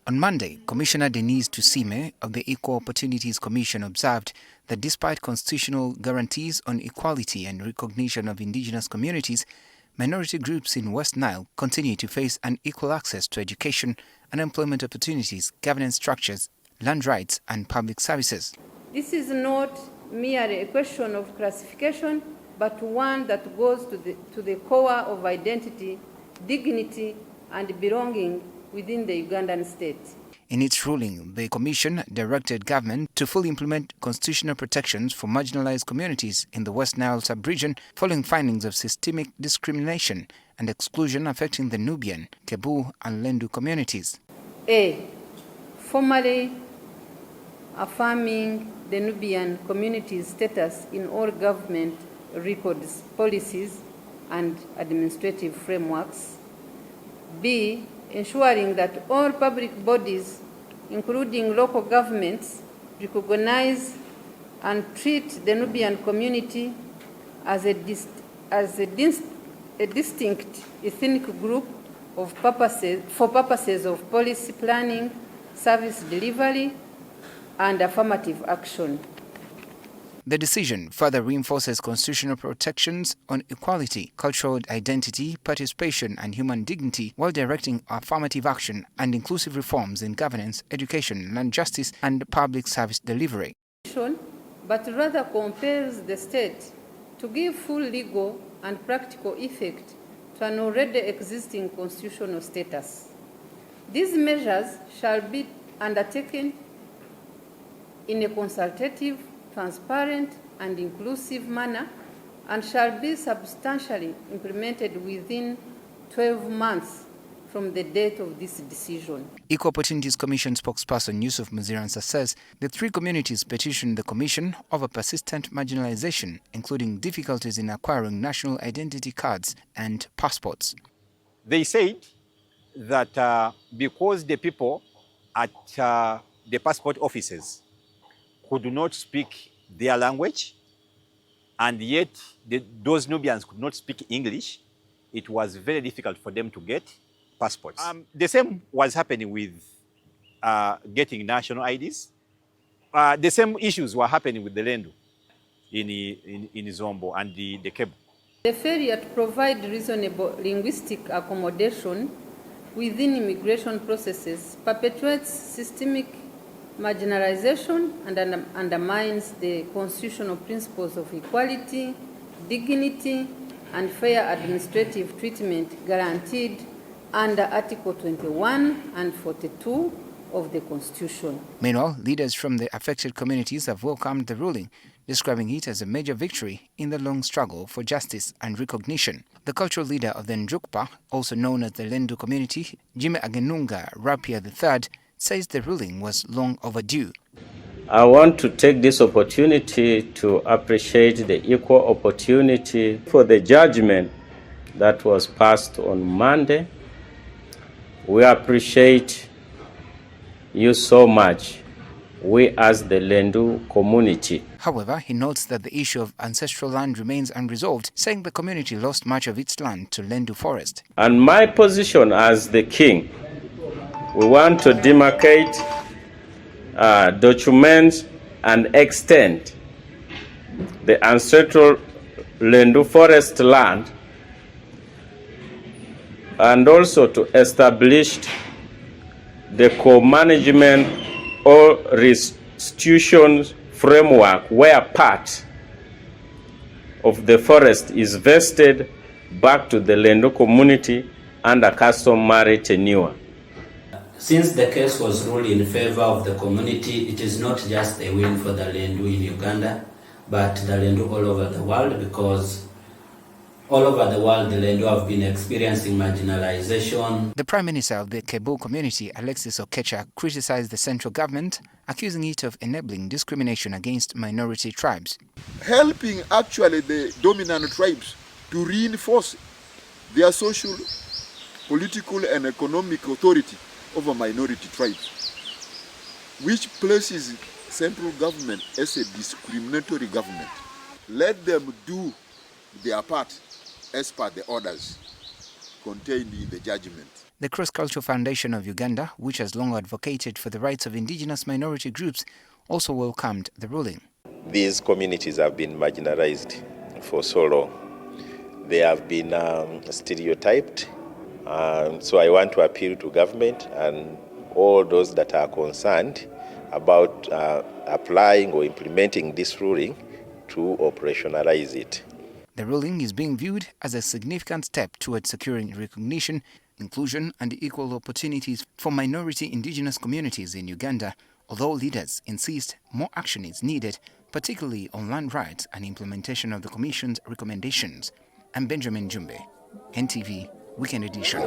On Monday, Commissioner Denise Tusime of the Equal Opportunities Commission observed that despite constitutional guarantees on equality and recognition of indigenous communities, minority groups in West Nile continue to face unequal access to education and employment opportunities, governance structures, land rights and public services. This is not merely a question of classification, but one that goes to the core of identity, dignity and belonging within the Ugandan state. In its ruling, the Commission directed government to fully implement constitutional protections for marginalized communities in the West Nile sub-region following findings of systemic discrimination and exclusion affecting the Nubian, Kebhu and Lendu communities. A. Formally affirming the Nubian community's status in all government records, policies and administrative frameworks. B. Ensuring that all public bodies, including local governments, recognize and treat the Nubian community as a distinct ethnic group for purposes of policy planning, service delivery, and affirmative action. The decision further reinforces constitutional protections on equality, cultural identity, participation and human dignity while directing affirmative action and inclusive reforms in governance, education, land justice and public service delivery. But rather compels the state to give full legal and practical effect to an already existing constitutional status. These measures shall be undertaken in a consultative, transparent and inclusive manner and shall be substantially implemented within 12 months from the date of this decision. Equal Opportunities Commission spokesperson Yusuf Muziransa says the three communities petitioned the Commission over persistent marginalization, including difficulties in acquiring national identity cards and passports. They said that because the people at the passport offices could not speak their language, and yet those Nubians could not speak English, it was very difficult for them to get passports. The same was happening with getting national IDs. The same issues were happening with the Lendu in Zombo and the Kebhu. The failure to provide reasonable linguistic accommodation within immigration processes perpetuates systemic marginalization and undermines the constitutional principles of equality, dignity, and fair administrative treatment guaranteed under Article 21 and 42 of the Constitution. Meanwhile, leaders from the affected communities have welcomed the ruling, describing it as a major victory in the long struggle for justice and recognition. The cultural leader of the Njukpa, also known as the Lendu community, Jimmy Agenunga Rapia III, says the ruling was long overdue. I want to take this opportunity to appreciate the equal opportunity for the judgment that was passed on Monday. We appreciate you so much, we as the Lendu community. However, he notes that the issue of ancestral land remains unresolved, saying the community lost much of its land to Lendu forest. And my position as the king, we want to demarcate, document and extend the ancestral Lendu forest land, and also to establish the co-management or restitution framework where part of the forest is vested back to the Lendu community under customary tenure. Since the case was ruled in favor of the community, it is not just a win for the Lendu in Uganda, but the Lendu all over the world, because all over the world the Lendu have been experiencing marginalization. The Prime Minister of the Kebhu community, Alexis Okecha, criticized the central government, accusing it of enabling discrimination against minority tribes. Helping actually the dominant tribes to reinforce their social, political and economic authority over minority tribes, which places central government as a discriminatory government. Let them do their part as per the orders contained in the judgment. The Cross-Cultural Foundation of Uganda, which has long advocated for the rights of indigenous minority groups, also welcomed the ruling. These communities have been marginalized for so long. They have been stereotyped. So I want to appeal to government and all those that are concerned about applying or implementing this ruling to operationalize it. The ruling is being viewed as a significant step towards securing recognition, inclusion and equal opportunities for minority indigenous communities in Uganda, although leaders insist more action is needed, particularly on land rights and implementation of the Commission's recommendations. I'm Benjamin Jumbe, NTV Weekend Edition.